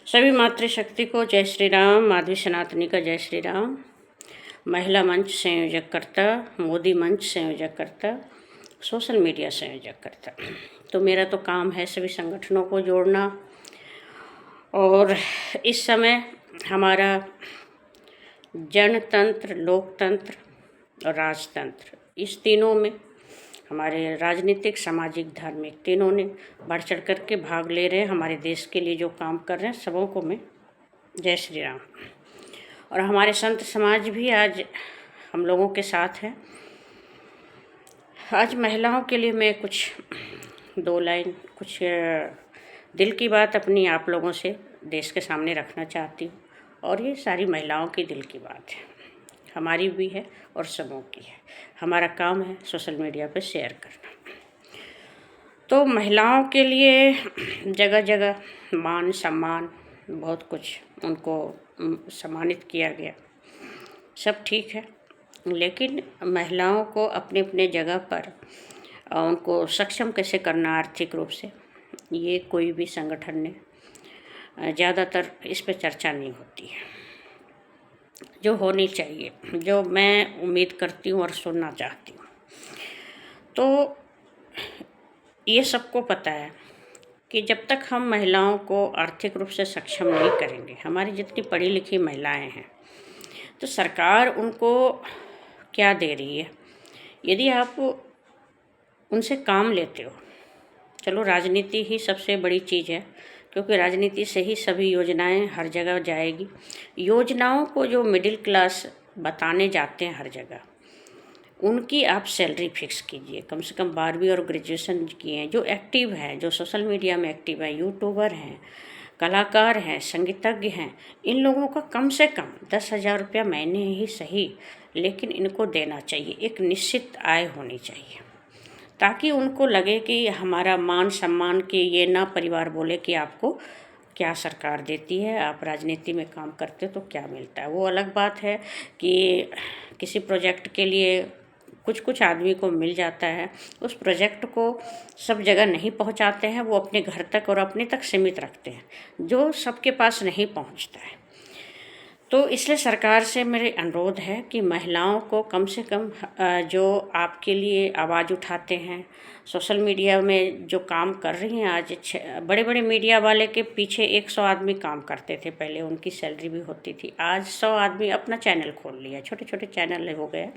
सभी मातृशक्ति को जय श्री राम। माधवी सनातनी का जय श्री राम। महिला मंच संयोजककर्ता, मोदी मंच संयोजककर्ता, सोशल मीडिया संयोजककर्ता। तो मेरा तो काम है सभी संगठनों को जोड़ना। और इस समय हमारा जनतंत्र, लोकतंत्र और राजतंत्र, इस तीनों में हमारे राजनीतिक, सामाजिक, धार्मिक तीनों ने बढ़ चढ़ कर के भाग ले रहे हैं। हमारे देश के लिए जो काम कर रहे हैं सबों को मैं जय श्री राम। और हमारे संत समाज भी आज हम लोगों के साथ है। आज महिलाओं के लिए मैं कुछ दो लाइन, कुछ दिल की बात अपनी आप लोगों से देश के सामने रखना चाहती हूँ। और ये सारी महिलाओं की दिल की बात है, हमारी भी है और सबों की है। हमारा काम है सोशल मीडिया पे शेयर करना। तो महिलाओं के लिए जगह जगह मान सम्मान, बहुत कुछ उनको सम्मानित किया गया, सब ठीक है। लेकिन महिलाओं को अपने अपने जगह पर उनको सक्षम कैसे करना आर्थिक रूप से, ये कोई भी संगठन ने ज़्यादातर इस पे चर्चा नहीं होती है, जो होनी चाहिए, जो मैं उम्मीद करती हूँ और सुनना चाहती हूँ। तो ये सबको पता है कि जब तक हम महिलाओं को आर्थिक रूप से सक्षम नहीं करेंगे, हमारी जितनी पढ़ी लिखी महिलाएं हैं, तो सरकार उनको क्या दे रही है। यदि आप उनसे काम लेते हो, चलो राजनीति ही सबसे बड़ी चीज़ है, क्योंकि राजनीति से ही सभी योजनाएं हर जगह जाएगी। योजनाओं को जो मिडिल क्लास बताने जाते हैं हर जगह, उनकी आप सैलरी फिक्स कीजिए। कम से कम 12वीं और ग्रेजुएशन किए हैं, जो एक्टिव हैं, जो सोशल मीडिया में एक्टिव हैं, यूट्यूबर हैं, कलाकार हैं, संगीतज्ञ हैं, इन लोगों का कम से कम 10,000 रुपया महीने ही सही, लेकिन इनको देना चाहिए। एक निश्चित आय होनी चाहिए, ताकि उनको लगे कि हमारा मान सम्मान, कि ये ना परिवार बोले कि आपको क्या सरकार देती है, आप राजनीति में काम करते तो क्या मिलता है। वो अलग बात है कि किसी प्रोजेक्ट के लिए कुछ कुछ आदमी को मिल जाता है, उस प्रोजेक्ट को सब जगह नहीं पहुंचाते हैं, वो अपने घर तक और अपने तक सीमित रखते हैं, जो सबके पास नहीं पहुंचता है। तो इसलिए सरकार से मेरे अनुरोध है कि महिलाओं को कम से कम जो आपके लिए आवाज़ उठाते हैं, सोशल मीडिया में जो काम कर रही हैं, आज बड़े बड़े मीडिया वाले के पीछे 100 आदमी काम करते थे, पहले उनकी सैलरी भी होती थी। आज 100 आदमी अपना चैनल खोल लिया, छोटे छोटे चैनल हो गए।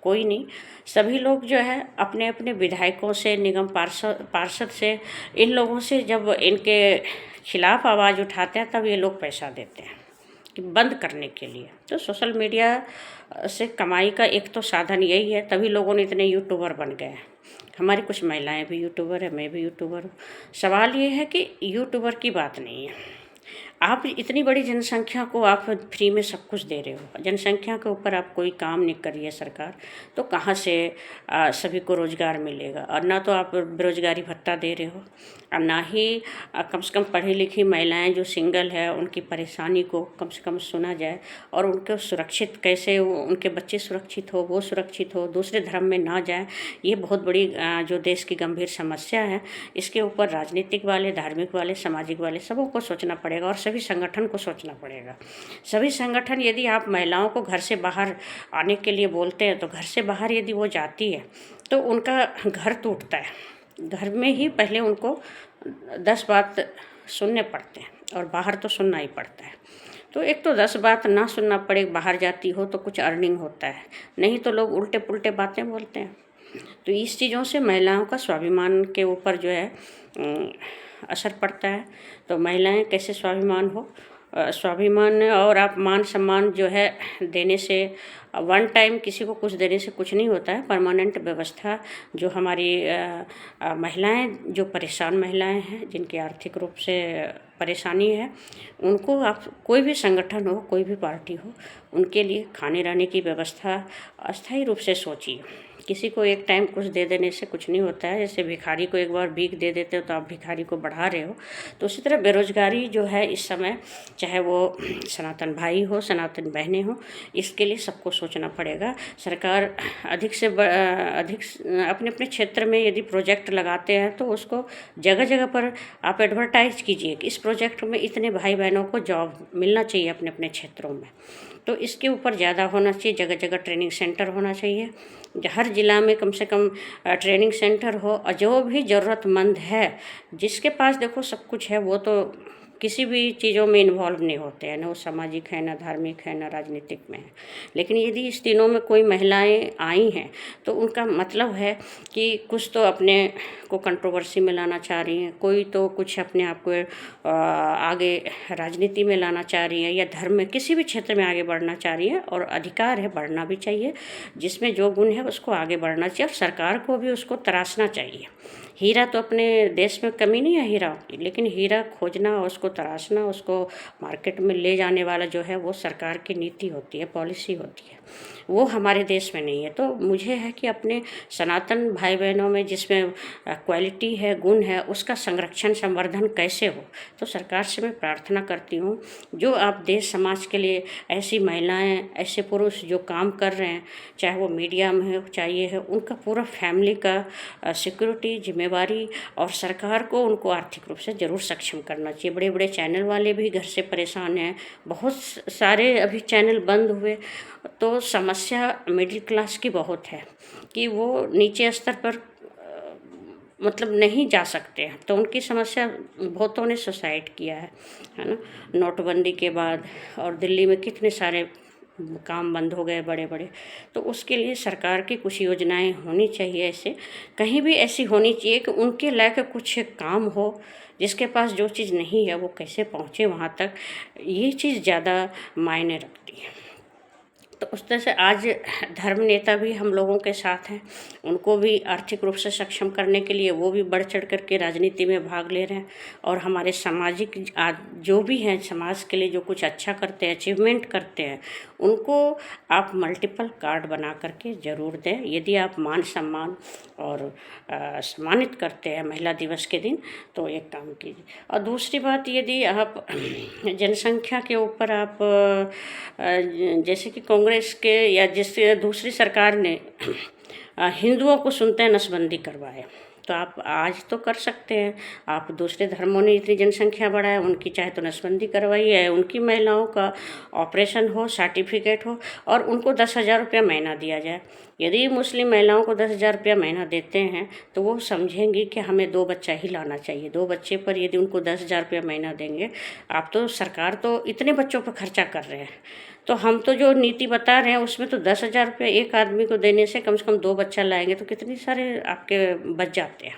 कोई नहीं, सभी लोग जो है अपने अपने विधायकों से, निगम पार्षद से, इन लोगों से जब इनके खिलाफ आवाज़ उठाते हैं, तब ये लोग पैसा देते हैं कि बंद करने के लिए। तो सोशल मीडिया से कमाई का एक तो साधन यही है, तभी लोगों ने इतने यूट्यूबर बन गए हैं। हमारी कुछ महिलाएं भी यूट्यूबर है, मैं भी यूट्यूबर हूँ। सवाल ये है कि यूट्यूबर की बात नहीं है, आप इतनी बड़ी जनसंख्या को आप फ्री में सब कुछ दे रहे हो, जनसंख्या के ऊपर आप कोई काम नहीं कर रही है सरकार, तो कहाँ से सभी को रोज़गार मिलेगा। और ना तो आप बेरोजगारी भत्ता दे रहे हो, और ना ही कम से कम पढ़ी लिखी महिलाएं जो सिंगल है, उनकी परेशानी को कम से कम सुना जाए, और उनको सुरक्षित कैसे, उनके बच्चे सुरक्षित हो, वो सुरक्षित हो, दूसरे धर्म में ना जाए। ये बहुत बड़ी जो देश की गंभीर समस्या है, इसके ऊपर राजनीतिक वाले, धार्मिक वाले, सामाजिक वाले सबों को सोचना पड़ेगा, और सभी संगठन को सोचना पड़ेगा। सभी संगठन, यदि आप महिलाओं को घर से बाहर आने के लिए बोलते हैं, तो घर से बाहर यदि वो जाती है तो उनका घर टूटता है। घर में ही पहले उनको 10 बात सुनने पड़ते हैं, और बाहर तो सुनना ही पड़ता है। तो एक तो 10 बात ना सुनना पड़े, बाहर जाती हो तो कुछ अर्निंग होता है, नहीं तो लोग उल्टे पुल्टे बातें बोलते हैं। तो इस चीज़ों से महिलाओं का स्वाभिमान के ऊपर जो है असर पड़ता है। तो महिलाएं कैसे स्वाभिमान हो, स्वाभिमान और आप मान सम्मान जो है देने से, वन टाइम किसी को कुछ देने से कुछ नहीं होता है। परमानेंट व्यवस्था जो हमारी महिलाएं, जो परेशान महिलाएं हैं, जिनकी आर्थिक रूप से परेशानी है, उनको आप कोई भी संगठन हो, कोई भी पार्टी हो, उनके लिए खाने रहने की व्यवस्था अस्थायी रूप से सोचिए। किसी को एक टाइम कुछ दे देने से कुछ नहीं होता है। जैसे भिखारी को एक बार भीख दे देते हो तो आप भिखारी को बढ़ा रहे हो। तो उसी तरह बेरोजगारी जो है इस समय, चाहे वो सनातन भाई हो, सनातन बहनें हो, इसके लिए सबको सोचना पड़ेगा। सरकार अधिक से अधिक अपने अपने क्षेत्र में यदि प्रोजेक्ट लगाते हैं तो उसको जगह जगह पर आप एडवर्टाइज कीजिए कि इस प्रोजेक्ट में इतने भाई बहनों को जॉब मिलना चाहिए अपने अपने क्षेत्रों में। तो इसके ऊपर ज़्यादा होना चाहिए, जगह जगह ट्रेनिंग सेंटर होना चाहिए, हर ज़िला में कम से कम ट्रेनिंग सेंटर हो। और जो भी ज़रूरतमंद है, जिसके पास देखो सब कुछ है, वो तो किसी भी चीज़ों में इन्वॉल्व नहीं होते हैं, ना वो सामाजिक है, ना धार्मिक है, ना राजनीतिक में है। लेकिन यदि इस तीनों में कोई महिलाएं आई हैं तो उनका मतलब है कि कुछ तो अपने को कंट्रोवर्सी में लाना चाह रही हैं, कोई तो कुछ अपने आप को आगे राजनीति में लाना चाह रही है, या धर्म में किसी भी क्षेत्र में आगे बढ़ना चाह रही है। और अधिकार है, बढ़ना भी चाहिए, जिसमें जो गुण है उसको आगे बढ़ना चाहिए, और सरकार को भी उसको तराशना चाहिए। हीरा तो अपने देश में कमी नहीं है हीरा की, लेकिन हीरा खोजना, उसको तराशना, उसको मार्केट में ले जाने वाला जो है वो सरकार की नीति होती है, पॉलिसी होती है। वो हमारे देश में नहीं है। तो मुझे है कि अपने सनातन भाई बहनों में जिसमें क्वालिटी है, गुण है, उसका संरक्षण संवर्धन कैसे हो। तो सरकार से मैं प्रार्थना करती हूँ, जो आप देश समाज के लिए ऐसी महिलाएं, ऐसे पुरुष जो काम कर रहे हैं, चाहे वो मीडिया में हो, चाहे ये है, उनका पूरा फैमिली का सिक्योरिटी जिम्मेवारी, और सरकार को उनको आर्थिक रूप से ज़रूर सक्षम करना चाहिए। बड़े बड़े चैनल वाले भी घर से परेशान हैं, बहुत सारे अभी चैनल बंद हुए। तो समस्या मिडिल क्लास की बहुत है कि वो नीचे स्तर पर मतलब नहीं जा सकते हैं। तो उनकी समस्या बहुतों ने सुसाइड किया है ना, नोटबंदी के बाद। और दिल्ली में कितने सारे काम बंद हो गए बड़े बड़े। तो उसके लिए सरकार की कुछ योजनाएं होनी चाहिए, ऐसे कहीं भी ऐसी होनी चाहिए कि उनके लायक कुछ काम हो, जिसके पास जो चीज़ नहीं है वो कैसे पहुँचे वहाँ तक। ये चीज़ ज़्यादा मायने रखती है। तो उस तरह से आज धर्म नेता भी हम लोगों के साथ हैं, उनको भी आर्थिक रूप से सक्षम करने के लिए वो भी बढ़ चढ़ करके राजनीति में भाग ले रहे हैं। और हमारे सामाजिक जो भी हैं, समाज के लिए जो कुछ अच्छा करते हैं, अचीवमेंट करते हैं, उनको आप मल्टीपल कार्ड बना करके ज़रूर दें। यदि आप मान सम्मान और सम्मानित करते हैं महिला दिवस के दिन, तो एक काम कीजिए। और दूसरी बात, यदि आप जनसंख्या के ऊपर आप जैसे कि कांग्रेस के या जिस दूसरी सरकार ने हिंदुओं को सुनते नसबंदी करवाए, तो आप आज तो कर सकते हैं। आप दूसरे धर्मों ने इतनी जनसंख्या बढ़ाए, उनकी चाहे तो नसबंदी करवाई है, उनकी महिलाओं का ऑपरेशन हो, सर्टिफिकेट हो, और उनको 10,000 रुपया महीना दिया जाए। यदि मुस्लिम महिलाओं को 10,000 रुपया महीना देते हैं तो वो समझेंगी कि हमें 2 बच्चा ही लाना चाहिए। 2 बच्चे पर यदि उनको 10,000 रुपया महीना देंगे, आप तो सरकार तो इतने बच्चों पर खर्चा कर रहे हैं, तो हम तो जो नीति बता रहे हैं उसमें तो 10,000 रुपये एक आदमी को देने से कम 2 बच्चा लाएंगे तो कितने सारे आपके बच जाते हैं।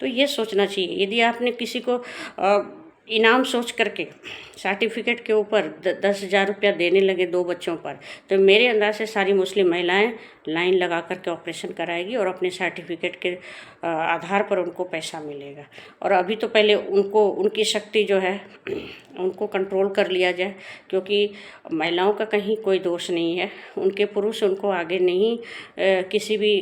तो ये सोचना चाहिए। यदि आपने किसी को इनाम सोच करके सर्टिफिकेट के ऊपर 10,000 रुपया देने लगे 2 बच्चों पर, तो मेरे अंदाज से सारी मुस्लिम महिलाएं लाइन लगा करके ऑपरेशन कराएगी और अपने सर्टिफिकेट के आधार पर उनको पैसा मिलेगा। और अभी तो पहले उनको उनकी शक्ति जो है उनको कंट्रोल कर लिया जाए, क्योंकि महिलाओं का कहीं कोई दोष नहीं है। उनके पुरुष उनको आगे नहीं किसी भी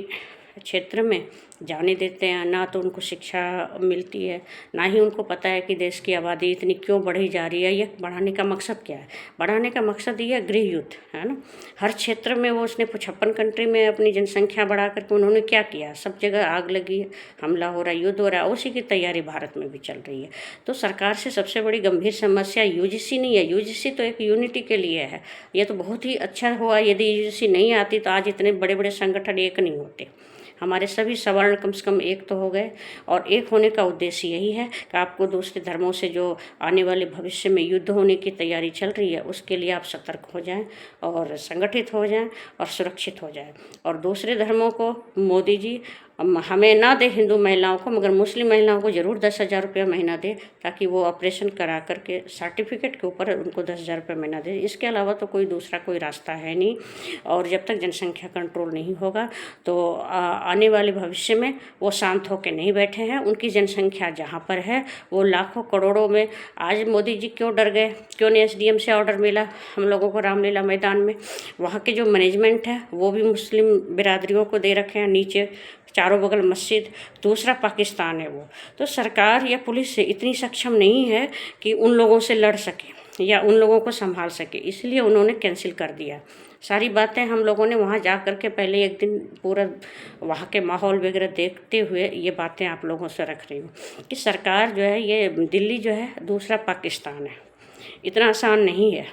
क्षेत्र में जाने देते हैं, ना तो उनको शिक्षा मिलती है, ना ही उनको पता है कि देश की आबादी इतनी क्यों बढ़ी जा रही है। ये बढ़ाने का मकसद क्या है? बढ़ाने का मकसद ये है गृह युद्ध, है ना। हर क्षेत्र में वो उसने 56 कंट्री में अपनी जनसंख्या बढ़ा करके उन्होंने क्या किया? सब जगह आग लगी है, हमला हो रहा है, युद्ध हो रहा है। उसी की तैयारी भारत में भी चल रही है। तो सरकार से सबसे बड़ी गंभीर समस्या यूजीसी नहीं है। यूजीसी तो एक यूनिटी के लिए है। ये तो बहुत ही अच्छा हुआ, यदि यूजीसी नहीं आती तो आज इतने बड़े बड़े संगठन एक नहीं होते। हमारे सभी सवर्ण कम से कम एक तो हो गए। और एक होने का उद्देश्य यही है कि आपको दूसरे धर्मों से जो आने वाले भविष्य में युद्ध होने की तैयारी चल रही है, उसके लिए आप सतर्क हो जाएं और संगठित हो जाएं और सुरक्षित हो जाएं। और दूसरे धर्मों को मोदी जी हमें ना दे हिंदू महिलाओं को, मगर मुस्लिम महिलाओं को ज़रूर 10,000 रुपया महीना दे, ताकि वो ऑपरेशन करा करके सर्टिफिकेट के ऊपर उनको 10,000 रुपया महीना दे। इसके अलावा तो कोई दूसरा कोई रास्ता है नहीं। और जब तक जनसंख्या कंट्रोल नहीं होगा तो आने वाले भविष्य में वो शांत होकर नहीं बैठे हैं। उनकी जनसंख्या जहाँ पर है वो लाखों करोड़ों में। आज मोदी जी क्यों डर गए, क्यों नहीं SDM से ऑर्डर मिला हम लोगों को रामलीला मैदान में? वहाँ के जो मैनेजमेंट है वो भी मुस्लिम बिरादरियों को दे रखे हैं, नीचे चारों बगल मस्जिद, दूसरा पाकिस्तान है वो। तो सरकार या पुलिस इतनी सक्षम नहीं है कि उन लोगों से लड़ सके या उन लोगों को संभाल सके, इसलिए उन्होंने कैंसिल कर दिया सारी बातें। हम लोगों ने वहाँ जा कर के पहले एक दिन पूरा वहाँ के माहौल वगैरह देखते हुए ये बातें आप लोगों से रख रही हूँ कि सरकार जो है, ये दिल्ली जो है दूसरा पाकिस्तान है, इतना आसान नहीं है।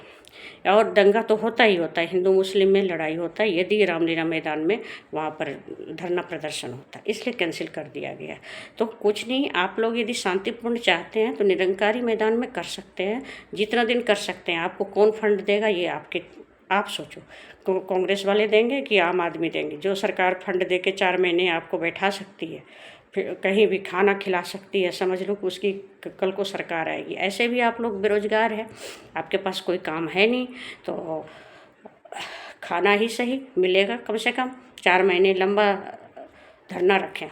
और दंगा तो होता ही होता है, हिंदू मुस्लिम में लड़ाई होता है यदि रामलीला मैदान में वहाँ पर धरना प्रदर्शन होता है, इसलिए कैंसिल कर दिया गया। तो कुछ नहीं, आप लोग यदि शांतिपूर्ण चाहते हैं तो निरंकारी मैदान में कर सकते हैं, जितना दिन कर सकते हैं। आपको कौन फंड देगा ये आप सोचो, कांग्रेस वाले देंगे कि आम आदमी देंगे? जो सरकार फंड दे के 4 महीने आपको बैठा सकती है, फिर कहीं भी खाना खिला सकती है, समझ लो कि उसकी कल को सरकार आएगी। ऐसे भी आप लोग बेरोजगार हैं, आपके पास कोई काम है नहीं, तो खाना ही सही मिलेगा कम से कम। 4 महीने लंबा धरना रखें।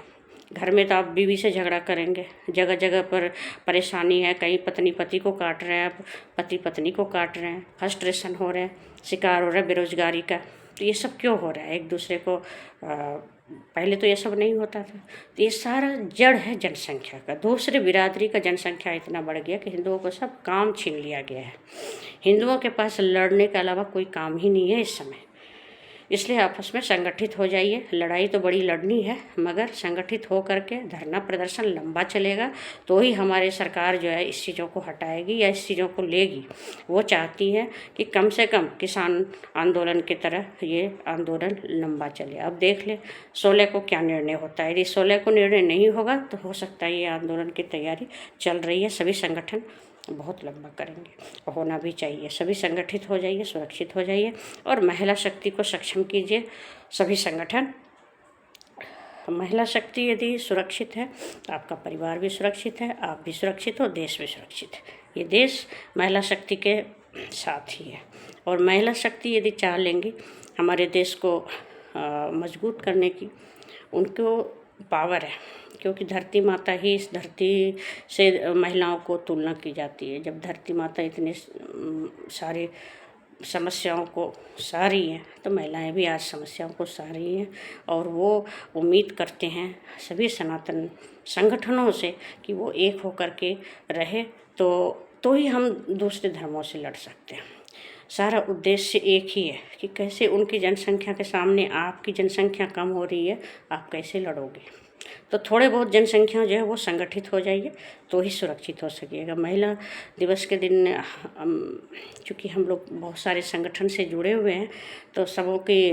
घर में तो आप बीवी से झगड़ा करेंगे, जगह जगह पर परेशानी है, कहीं पत्नी पति को काट रहे हैं, पति पत्नी को काट रहे हैं, फ्रस्ट्रेशन हो रहे हैं, शिकार हो रहा है बेरोजगारी का। तो ये सब क्यों हो रहा है? एक दूसरे को पहले तो ये सब नहीं होता था। तो ये सारा जड़ है जनसंख्या का। दूसरे बिरादरी का जनसंख्या इतना बढ़ गया कि हिंदुओं को सब काम छीन लिया गया है। हिंदुओं के पास लड़ने के अलावा कोई काम ही नहीं है इस समय। इसलिए आपस में संगठित हो जाइए। लड़ाई तो बड़ी लड़नी है, मगर संगठित हो करके धरना प्रदर्शन लंबा चलेगा तो ही हमारी सरकार जो है इस चीज़ों को हटाएगी या इस चीज़ों को लेगी। वो चाहती है कि कम से कम किसान आंदोलन की तरह ये आंदोलन लंबा चले। अब देख ले 16 को क्या निर्णय होता है। यदि 16 को निर्णय नहीं होगा तो हो सकता है ये आंदोलन की तैयारी चल रही है, सभी संगठन बहुत लंबा करेंगे। होना भी चाहिए, सभी संगठित हो जाइए, सुरक्षित हो जाइए और महिला शक्ति को सक्षम कीजिए। सभी संगठन, महिला शक्ति यदि सुरक्षित है तो आपका परिवार भी सुरक्षित है, आप भी सुरक्षित हो, देश भी सुरक्षित है। ये देश महिला शक्ति के साथ ही है। और महिला शक्ति यदि चाह लेंगी हमारे देश को मजबूत करने की, उनको पावर है, क्योंकि धरती माता ही, इस धरती से महिलाओं को तुलना की जाती है। जब धरती माता इतने सारे समस्याओं को सह रही हैं तो महिलाएं भी आज समस्याओं को सह रही हैं। और वो उम्मीद करते हैं सभी सनातन संगठनों से कि वो एक होकर के रहे तो ही हम दूसरे धर्मों से लड़ सकते हैं। सारा उद्देश्य एक ही है कि कैसे उनकी जनसंख्या के सामने आपकी जनसंख्या कम हो रही है, आप कैसे लड़ोगे। तो थोड़े बहुत जनसंख्या जो है वो संगठित हो जाइए तो ही सुरक्षित हो सकिएगा। महिला दिवस के दिन चूँकि हम लोग बहुत सारे संगठन से जुड़े हुए हैं तो सबों की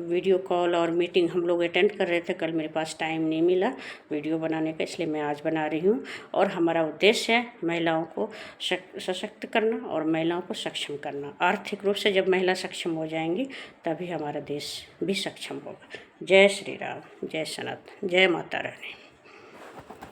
वीडियो कॉल और मीटिंग हम लोग अटेंड कर रहे थे। कल मेरे पास टाइम नहीं मिला वीडियो बनाने का, इसलिए मैं आज बना रही हूँ। और हमारा उद्देश्य है महिलाओं को सशक्त करना और महिलाओं को सक्षम करना। आर्थिक रूप से जब महिला सक्षम हो जाएंगी तभी हमारा देश भी सक्षम होगा। जय श्री राम, जय सनातन, जय माता रानी।